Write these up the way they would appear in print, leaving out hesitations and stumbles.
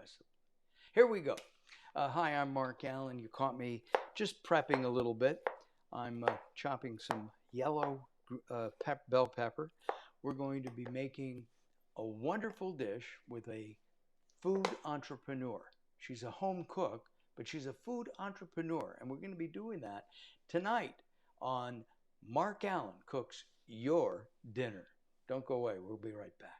recipe. Here we go. Hi, I'm Mark Allen. You caught me just prepping a little bit. I'm chopping some yellow bell pepper. We're going to be making a wonderful dish with a food entrepreneur. She's a home cook, but she's a food entrepreneur. And we're going to be doing that tonight on Mark Allen Cooks Your Dinner. Don't go away. We'll be right back.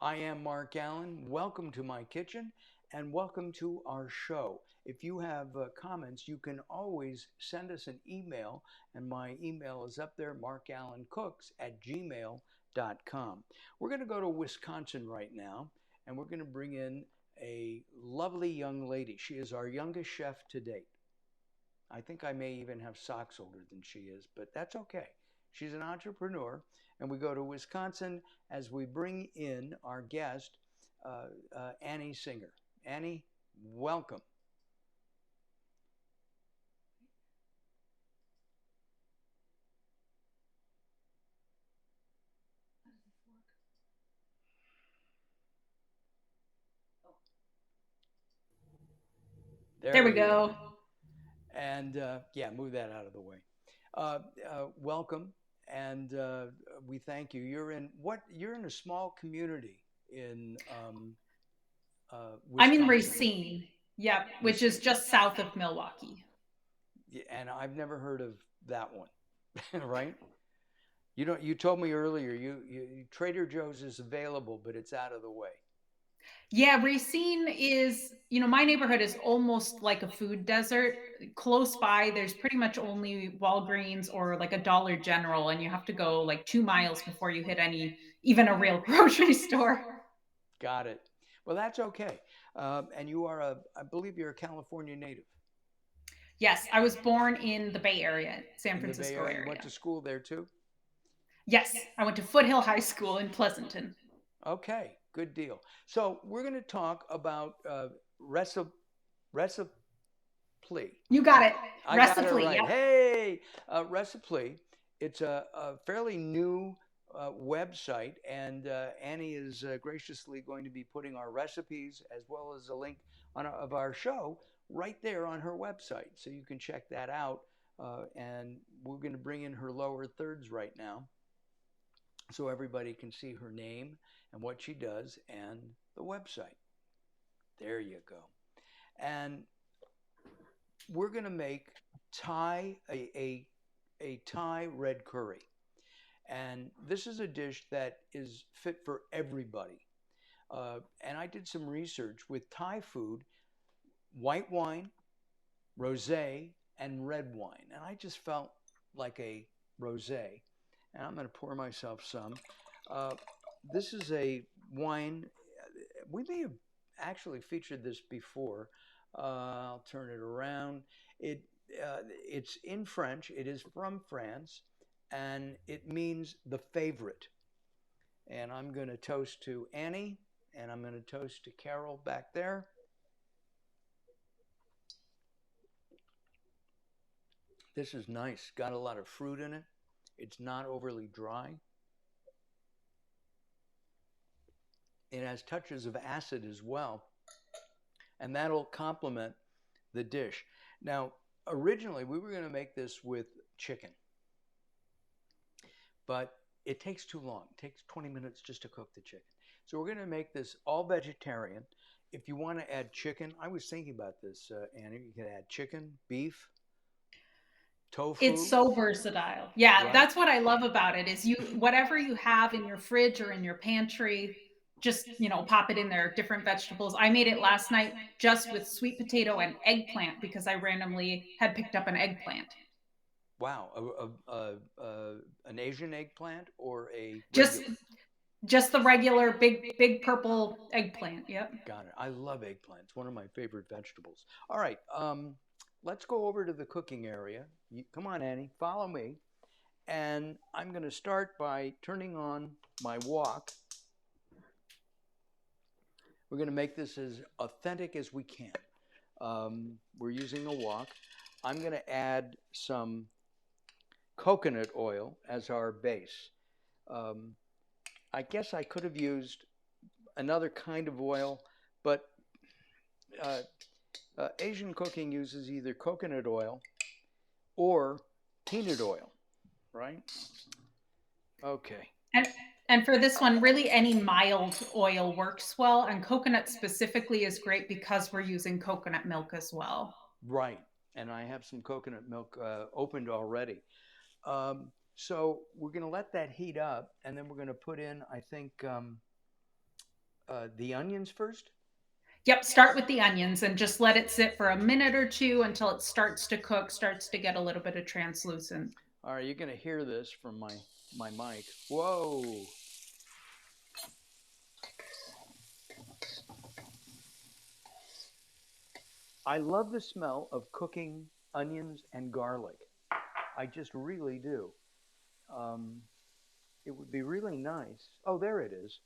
I am Mark Allen. Welcome to my kitchen and welcome to our show. If you have comments, you can always send us an email, and my email is up there, markallencooks@gmail.com. We're going to go to Wisconsin right now, and we're going to bring in a lovely young lady. She is our youngest chef to date. I think I may even have socks older than she is, but that's okay. She's an entrepreneur, and we go to Wisconsin as we bring in our guest, Annie Singer. Annie, welcome. There There we we go. go. And yeah, move that out of the way. Welcome, and we thank you. You're in what? You're in a small community in I'm in Wisconsin. Racine. Yep, which is Racine. just south of Milwaukee. Yeah, and I've never heard of that one, right? You don't. You told me earlier. Trader Joe's is available, but it's out of the way. Yeah, Racine is, my neighborhood is almost like a food desert. Close by, there's pretty much only Walgreens or like a Dollar General, and you have to go like 2 miles before you hit even a real grocery store. Got it. Well, that's okay. And you are I believe you're a California native Yes, I was born in the Bay Area, San in the Bay Francisco Area. You went area. to school there too? Yes, I went to Foothill High School in Pleasanton. Okay, good deal. So we're going to talk about recipe. Recipe. You got it. I got it Recipe. right. Yep. Hey, recipe. It's a fairly new website, and Annie is graciously going to be putting our recipes as well as a link of our show right there on her website, so you can check that out. And we're going to bring in her lower thirds right now, so everybody can see her name and what she does and the website. There you go. And we're going to make Thai a Thai red curry. And this is a dish that is fit for everybody. And I did some research with Thai food, white wine, rosé, and red wine. And I just felt like a rosé. And I'm going to pour myself some. Uh, this is a wine. We may have actually featured this before. I'll turn it around. It it's in French. It is from France, and it means the favorite. And I'm going to toast to Annie, and I'm going to toast to Carol back there. This is nice. Got a lot of fruit in it. It's not overly dry. It has touches of acid as well, and that'll complement the dish. Now, originally we were going to make this with chicken, but it takes too long. It takes 20 minutes just to cook the chicken. So we're going to make this all vegetarian. If you want to add chicken, I was thinking about this, Annie. You can add chicken, beef, It's tofu, so versatile. Yeah, right? that's what I love about it is whatever you have in your fridge or in your pantry, just, pop it in there, different vegetables. I made it last night just with sweet potato and eggplant because I randomly had picked up an eggplant. Wow, an Asian eggplant or a Just regular? just the regular big purple eggplant. Yep. Got it. I love eggplants. One of my favorite vegetables. All right, let's go over to the cooking area. Come on, Annie, follow me. And I'm going to start by turning on my wok. We're going to make this as authentic as we can. We're using a wok. I'm going to add some coconut oil as our base. Um, I guess I could have used another kind of oil, but uh, Asian cooking uses either coconut oil or peanut oil, right? Okay. And and for this one, really any mild oil works well, and coconut specifically is great because we're using coconut milk as well. Right. And I have some coconut milk opened already. So we're going to let that heat up, and then we're going to put in, I think, the onions first. Yep, start with the onions and just let it sit for a minute or two until it starts to cook, starts to get a little bit of translucent. All right, you're going to hear this from my mic. Whoa. I love the smell of cooking onions and garlic. I just really do. Um, it would be really nice. Oh, there it is.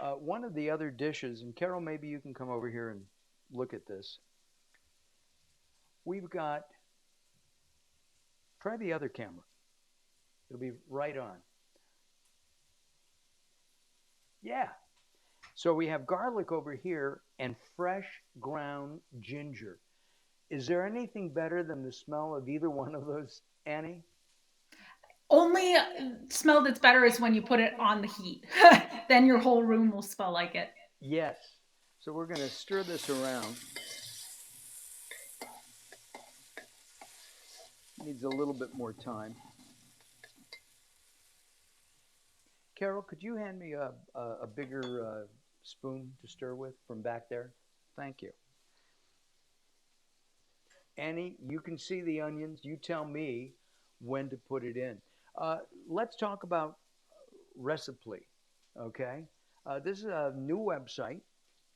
One of the other dishes, and Carol, maybe you can come over here and look at this. We've got, try the other camera. It'll be right on. Yeah. So we have garlic over here and fresh ground ginger. Is there anything better than the smell of either one of those, Annie? Only smell that's better is when you put it on the heat. Then your whole room will smell like it. Yes. So we're going to stir this around. Needs a little bit more time. Carol, could you hand me a bigger spoon to stir with from back there? Thank you. Annie, you can see the onions. You tell me when to put it in. Let's talk about Recipe, okay? This is a new website,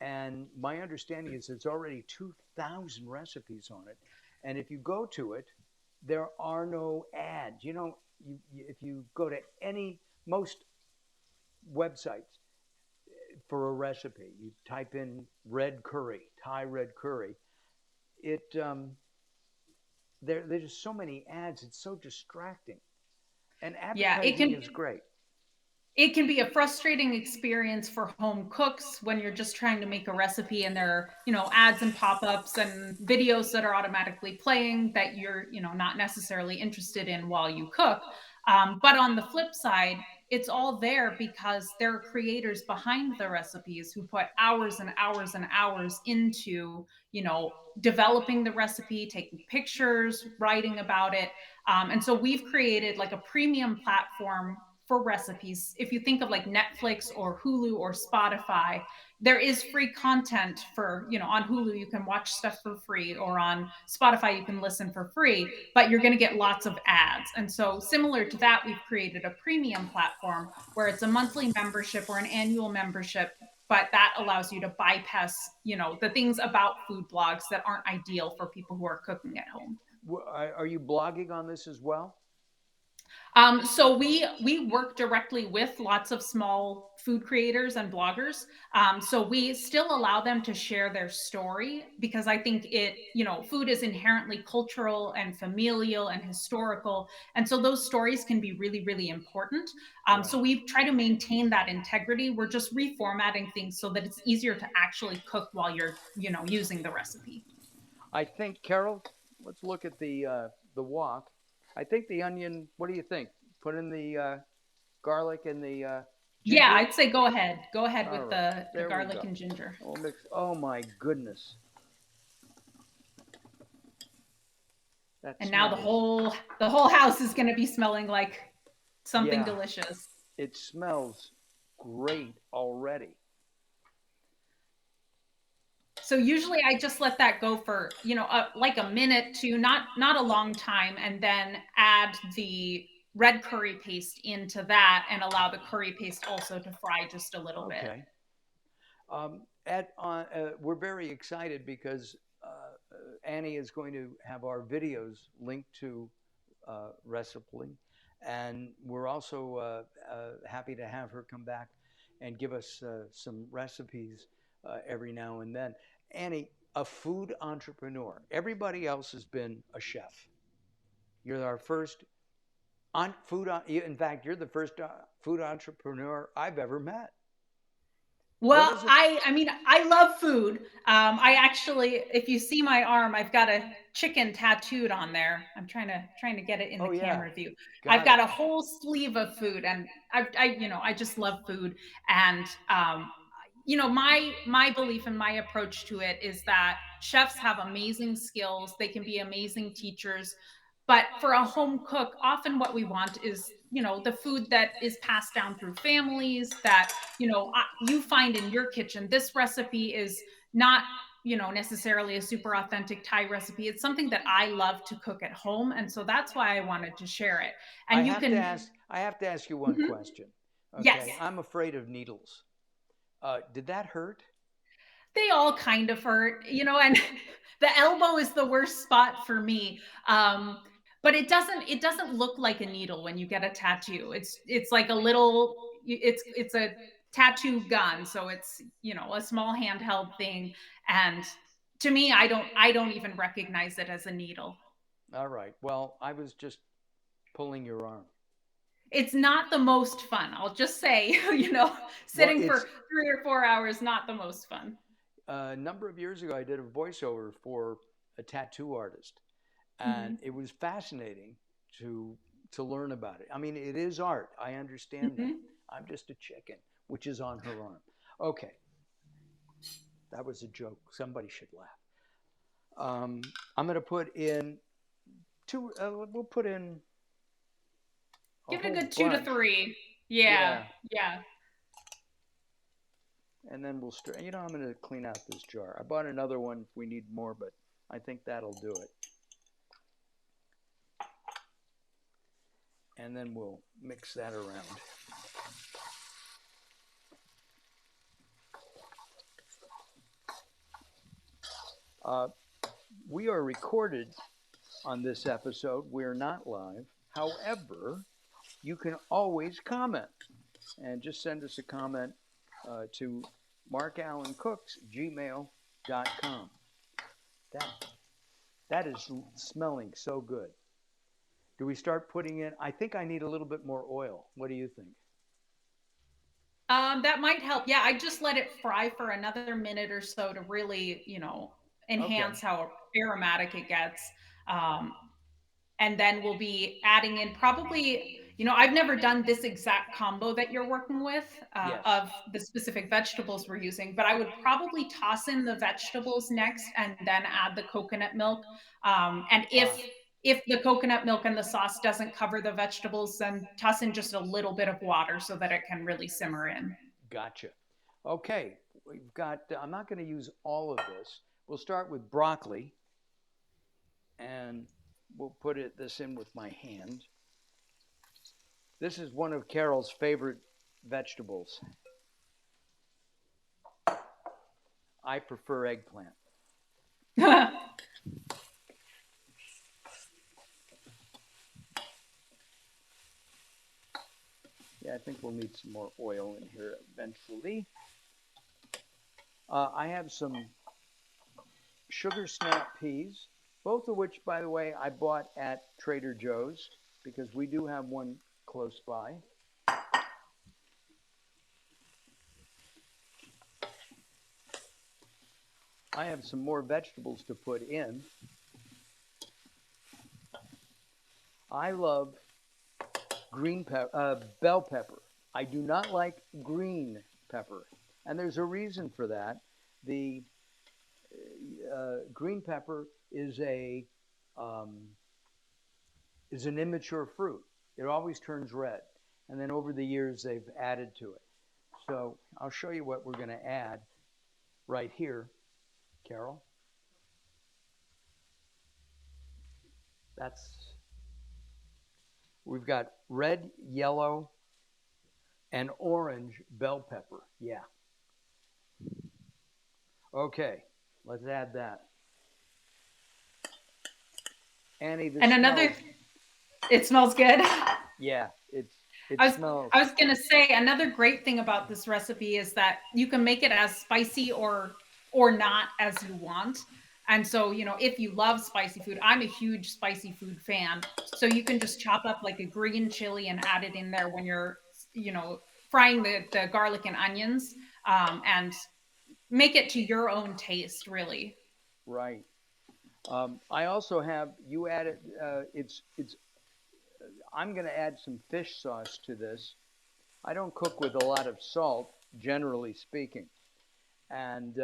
and my understanding is it's already 2,000 recipes on it. And if you go to it, there are no ads. You know, if you go to most websites for a recipe, you type in red curry, Thai red curry. It there's just so many ads. It's so distracting. And Yeah, advertising is great. it can be a frustrating experience for home cooks when you're just trying to make a recipe and there are, ads and pop-ups and videos that are automatically playing that you're, not necessarily interested in while you cook. But on the flip side, it's all there because there are creators behind the recipes who put hours and hours and hours into, developing the recipe, taking pictures, writing about it. And so we've created like a premium platform for recipes. If you think of like Netflix or Hulu or Spotify, there is free content for, on Hulu, you can watch stuff for free, or on Spotify, you can listen for free, but you're going to get lots of ads. And so, similar to that, we've created a premium platform where it's a monthly membership or an annual membership. But that allows you to bypass, the things about food blogs that aren't ideal for people who are cooking at home. Are you blogging on this as well? So we work directly with lots of small food creators and bloggers. So we still allow them to share their story because I think food is inherently cultural and familial and historical, and so those stories can be really, really important. So Right. we try to maintain that integrity. We're just reformatting things so that it's easier to actually cook while you're using the recipe. I think, Carol, let's look at the wok. I think the onion. What do you think? Put in the garlic and the Yeah, ginger. I'd say go ahead. Go ahead All with right, the there we garlic go. and ginger. We'll mix. Oh my goodness, that And now the smells. whole house is going to be smelling like something Yeah, delicious. it smells great already. So usually I just let that go for, like a minute to not a long time, and then add the red curry paste into that and allow the curry paste also to fry just a little bit. Okay. We're very excited because Annie is going to have our videos linked to Recipe, and we're also happy to have her come back and give us some recipes every now and then. Annie, a food entrepreneur. Everybody else has been a chef. You're our first on food. In fact, you're the first food entrepreneur I've ever met. What Well, is it? I mean, I love food. I actually, if you see my arm, I've got a chicken tattooed on there. I'm trying to get it in the Oh yeah, camera view. I've got got it. a whole sleeve of food, and I just love food. And my belief and my approach to it is that chefs have amazing skills. They can be amazing teachers, but for a home cook, often what we want is the food that is passed down through families that you find in your kitchen. This recipe is not necessarily a super authentic Thai recipe. It's something that I love to cook at home, and so that's why I wanted to share it. I And you have to can. ask. I have to ask you one Mhm. question. Yes, Okay, I'm afraid of needles. Did that hurt? they all kind of hurt, and the elbow is the worst spot for me. But it doesn't look like a needle when you get a tattoo. It's like a little. It's a tattoo gun, so it's a small handheld thing, and to me, I don't even recognize it as a needle. All right. Well, I was just pulling your arm. It's not the most fun. I'll just say, Well, sitting it's for 3 or 4 hours, not the most fun. a number of years ago. I did a voiceover for a tattoo artist, and Hmm. it was fascinating to to learn about it. I mean, it is art. I understand that. Hmm. I'm just a chicken, which is on her arm. Okay, that was a joke. Somebody should laugh. I'm going to put in two. We'll put in a Give it a whole good two to bunch. three. Yeah, Yeah, yeah. and then we'll stir. I'm going to clean out this jar. I bought another one if we need more, but I think that'll do it. And then we'll mix that around. Uh, we are recorded on this episode. We're not live. However, you can always comment and just send us a comment to markallencooks@gmail.com. That, that is smelling so good. Do we start putting in? I think I need a little bit more oil. What do you think? That might help. Yeah, I just let it fry for another minute or so to really, Okay. enhance how aromatic it gets. Um, and then we'll be adding in probably, I've never done this exact combo that you're working with Yes. of the specific vegetables we're using, but I would probably toss in the vegetables next and then add the coconut milk. And Ah, if the coconut milk and the sauce doesn't cover the vegetables, then toss in just a little bit of water so that it can really simmer in. gotcha. Okay. We've got, I'm not going to use all of this. We'll start with broccoli and we'll put this in with my hand. This is one of Carol's favorite vegetables. I prefer eggplant. Yeah, I think we'll need some more oil in here eventually. I have some sugar snap peas, both of which, by the way, I bought at Trader Joe's because we do have one close by. I have some more vegetables to put in. I love bell pepper. I do not like green pepper, and there's a reason for that. The green pepper um, is an immature fruit. It always turns red, and then over the years they've added to it. So I'll show you what we're going to add right here, Carol. That's We've got red, yellow, and orange bell pepper. Yeah. Okay, let's add that. Annie, this And another, smells. it smells good. Yeah, it I was smells. I was gonna say another great thing about this recipe is that you can make it as spicy or or not as you want. And so, if you love spicy food, I'm a huge spicy food fan. So you can just chop up like a green chili and add it in there when you're, frying the garlic and onions, and make it to your own taste, really. Right. I also have you added. It's. I'm going to add some fish sauce to this. I don't cook with a lot of salt, generally speaking, and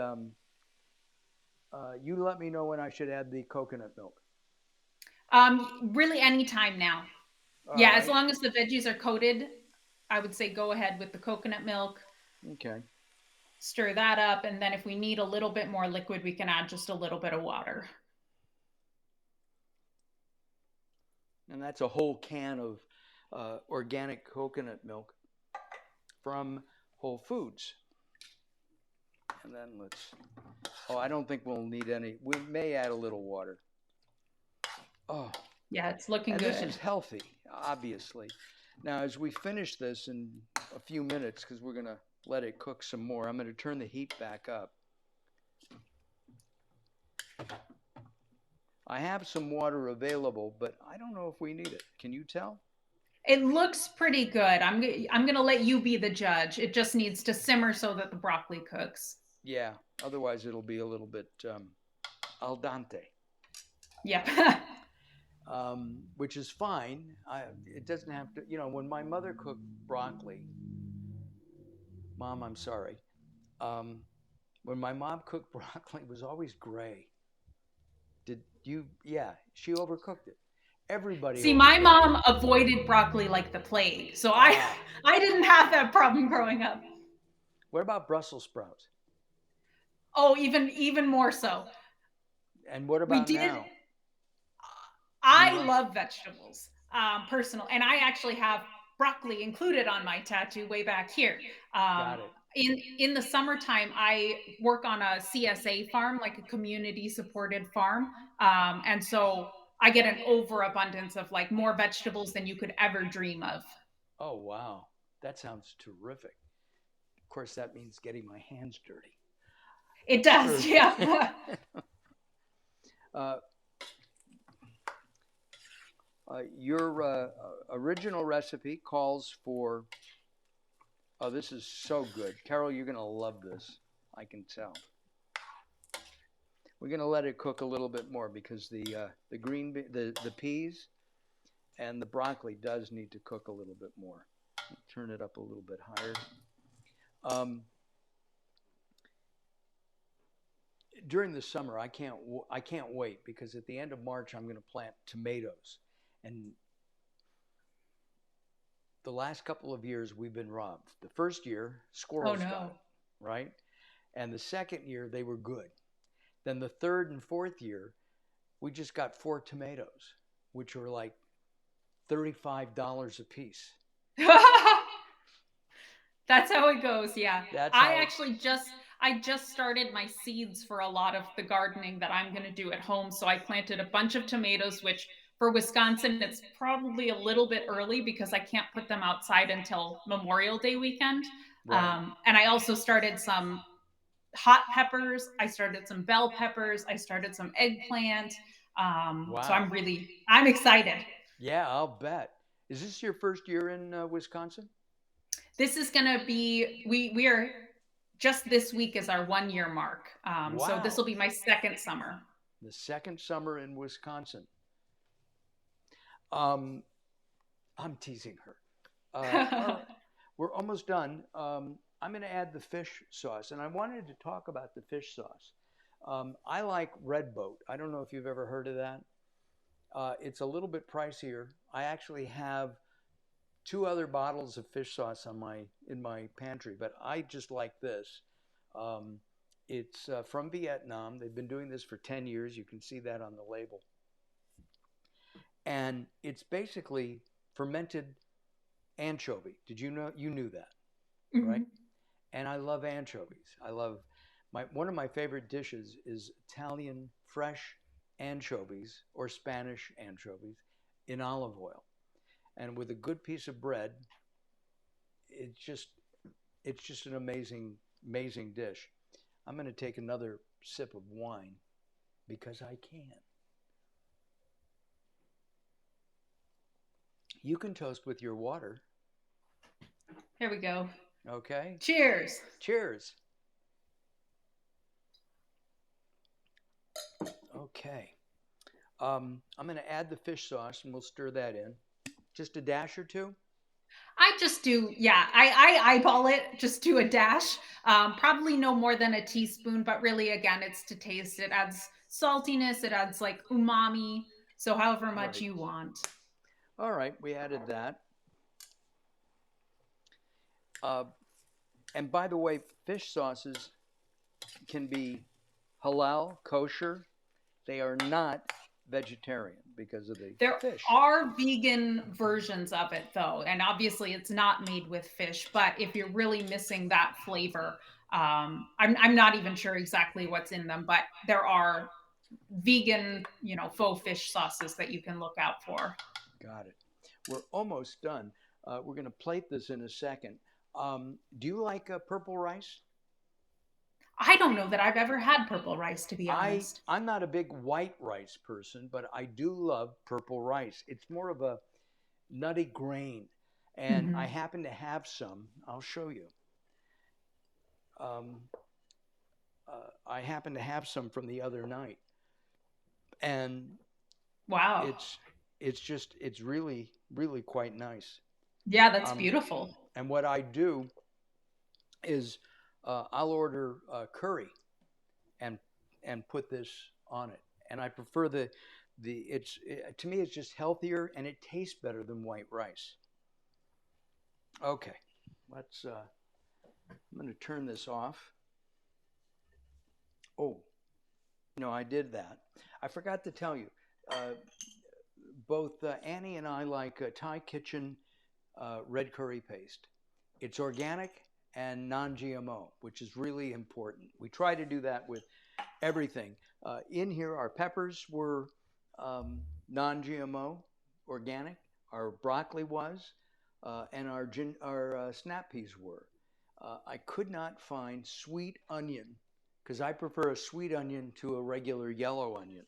you let me know when I should add the coconut milk. Really, anytime now. All Yeah, as right. long as the veggies are coated, I would say go ahead with the coconut milk, Okay. stir that up, and then if we need a little bit more liquid, we can add just a little bit of water. And that's a whole can of organic coconut milk from Whole Foods. And then let's. Oh, I don't think we'll need any. We may add a little water. Oh, Yeah, it's looking and this is good. healthy, obviously. Now, as we finish this in a few minutes, because we're going to let it cook some more, I'm going to turn the heat back up. I have some water available, but I don't know if we need it. Can you tell? It looks pretty good. I'm going to let you be the judge. It just needs to simmer so that the broccoli cooks. Yeah, otherwise it'll be a little bit al dente. Yep. Which is fine. It doesn't have to, when my mother cooked broccoli, Mom, I'm sorry. Um, when my mom cooked broccoli, it was always gray. Did you? Yeah, she overcooked it. Everybody See, my overcooks it. mom avoided broccoli like the plague. So I Ah, I didn't have that problem growing up. what about Brussels sprouts? Oh, even more so. And what We about did now? Do you I like? love vegetables, personal, and I actually have broccoli included on my tattoo way back here. Got it. In the summertime, I work on a CSA farm, like a community supported farm, and so I get an overabundance of like more vegetables than you could ever dream of. Oh wow, that sounds terrific. Of course, that means getting my hands dirty. It does, Sure. yeah. uh, your original recipe calls for. Oh, this is so good, Carol. You're gonna love this. I can tell. We're gonna let it cook a little bit more because the the peas and the broccoli does need to cook a little bit more. Turn it up a little bit higher. Um, During the summer, I can't wait because at the end of March I'm going to plant tomatoes, and the last couple of years we've been robbed. The first year Oh squirrels got no. them, right, and the second year they were good. Then the third and fourth year we just got four tomatoes, which were like $35 a piece. That's how it goes. Yeah. That's I how it. actually just started my seeds for a lot of the gardening that I'm going to do at home. So I planted a bunch of tomatoes, which for Wisconsin, it's probably a little bit early because I can't put them outside until Memorial Day weekend. Right. And I also started some hot peppers. I started some bell peppers. I started some eggplant. So Wow. I'm excited. Yeah, I'll bet. Is this your first year in Wisconsin? This is going to be we are just this week is our 1 year mark. So this Wow. will be my second summer. The second summer in Wisconsin. Um, I'm teasing her. All right, we're almost done. I'm going to add the fish sauce, and I wanted to talk about the fish sauce. I like Red Boat. I don't know if you've ever heard of that. It's a little bit pricier. I actually have two other bottles of fish sauce in my pantry, but I just like this. Um, it's from Vietnam. They've been doing this for 10 years. You can see that on the label. And it's basically fermented anchovy. Did you know you knew that, right? Mhm. And I love anchovies. I love my one of my favorite dishes is Italian fresh anchovies or Spanish anchovies in olive oil. And with a good piece of bread, it's just it's just an amazing dish. I'm going to take another sip of wine because I can. You can toast with your water. Here we go. Okay. Cheers. Cheers. Okay. I'm going to add the fish sauce and we'll stir that in. Just a dash or two. I just do, yeah, I eyeball it, just do a dash. Probably no more than a teaspoon, but really, again, it's to taste. It adds saltiness, it adds like umami. So, however much Right. you want. All right. We added that. Uh, and by the way, fish sauces can be halal, kosher. They are not vegetarian because of the There fish. are vegan versions of it, though, and obviously it's not made with fish. But if you're really missing that flavor, I'm not even sure exactly what's in them, but there are vegan, faux fish sauces that you can look out for. Got it. We're almost done. We're going to plate this in a second. Do you like purple rice? I don't know that I've ever had purple rice, to be honest. I'm not a big white rice person, but I do love purple rice. It's more of a nutty grain, and I Hmm. happen to have some. I'll show you. Um, I happen to have some from the other night, and Wow. it's really quite nice. Yeah, that's Um, beautiful. and what I do is I'll order curry and put this on it, and I prefer to me it's just healthier and it tastes better than white rice. Okay, let's. I'm going to turn this off. Oh, no, I did that. I forgot to tell you. Uh, both Annie and I like Thai Kitchen red curry paste. It's organic and non-GMO, which is really important. We try to do that with everything. In here, our peppers were non-GMO, organic. Our broccoli was, and our snap peas were. I could not find sweet onion because I prefer a sweet onion to a regular yellow onion.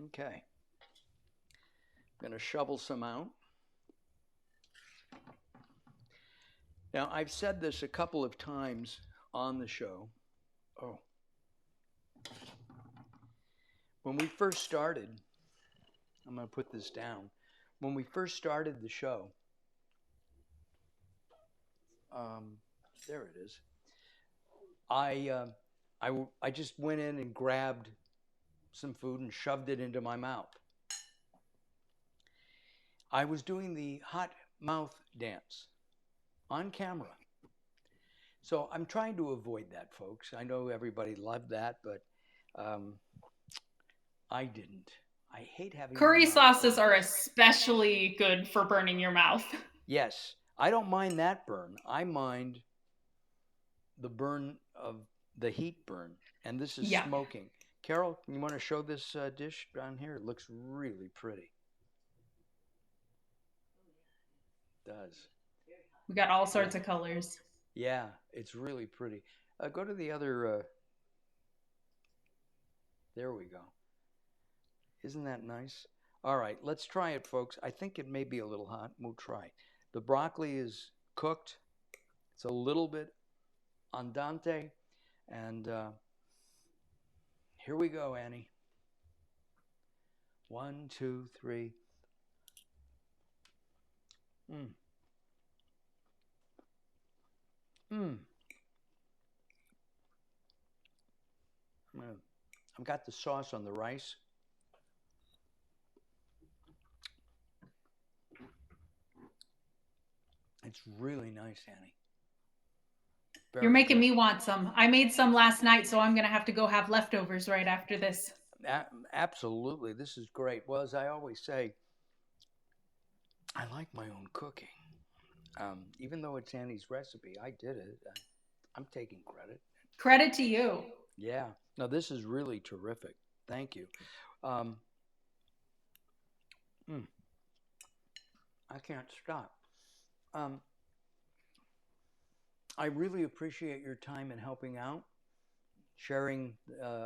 Okay, I'm going to shovel some out. Now, I've said this a couple of times on the show. Oh, when we first started, I'm going to put this down. When we first started the show, um, there it is. I, uh, I just went in and grabbed some food and shoved it into my mouth. I was doing the hot mouth dance on camera. So I'm trying to avoid that, folks. I know everybody loved that, but um, I didn't. I hate having my Curry mouth sauces burned. are especially good for burning your mouth. Yes, I don't mind that burn. I mind the burn of the heat burn, and this is Yeah. smoking. Carol, you want to show this dish down here? It looks really pretty. It does. We got all Yeah. sorts of colors. Yeah, it's really pretty. Go to the other. There we go. Isn't that nice? All right, let's try it, folks. I think it may be a little hot. We'll try. The broccoli is cooked. It's a little bit andante. And here we go, Annie. One, two, three. Mm. Mm. I've got the sauce on the rice. It's really nice, Annie. You're Very making good. me want some. I made some last night, so I'm going to have to go have leftovers right after this. Absolutely. This is great. Well, as I always say, I like my own cooking. Even though it's Annie's recipe, I did it. I'm taking credit. Credit to you. Yeah. No, this is really terrific. Thank you. Um, mm, I can't stop. Um, I really appreciate your time in helping out. sharing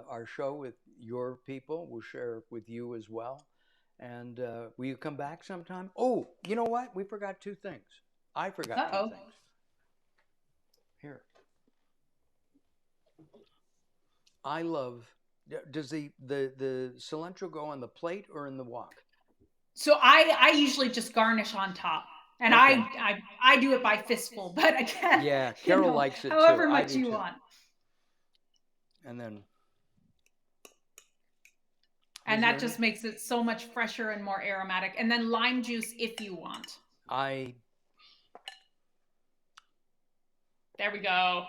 our show with your people. We'll share with you as well. And will you come back sometime? Oh, you know what? We forgot two things. I forgot two Uh-oh. things. Here. I love. Does the cilantro go on the plate or in the wok? So I usually just garnish on top. And Okay. I do it by fistful, but again, Yeah, Carol likes it too. however I much do you too. want. And then. And that just makes it so much fresher and more aromatic. And then lime juice if you want. There we go.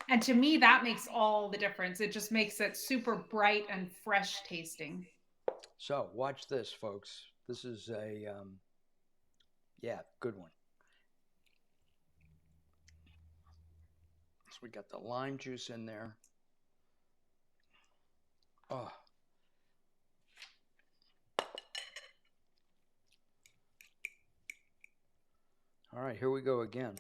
And to me, that makes all the difference. It just makes it super bright and fresh tasting. So watch this, folks. This is a, yeah, good one. So we got the lime juice in there. Oh. All right, here we go again.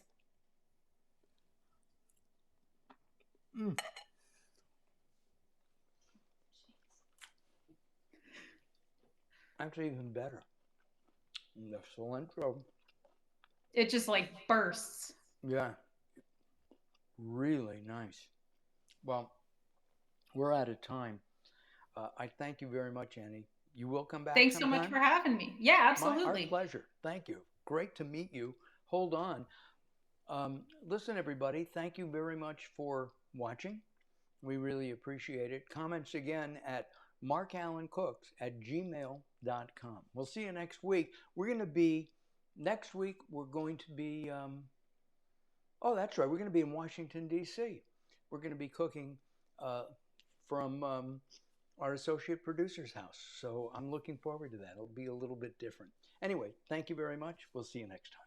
Mm. Actually, even better. And the cilantro. It just like bursts. Yeah. Really nice. Well, we're out of time. I thank you very much, Annie. You will come back Thanks so much sometime? for having me. Yeah, Our absolutely. pleasure. Thank you. Great to meet you. Hold on. Listen, everybody, thank you very much for watching. We really appreciate it. Comments again at markallencooks@gmail.com. We'll see you next week. Next week, we're going to be, oh, that's right, we're going to be in Washington, D.C. We're going to be cooking from our associate producer's house. So I'm looking forward to that. It'll be a little bit different. Anyway, thank you very much. We'll see you next time.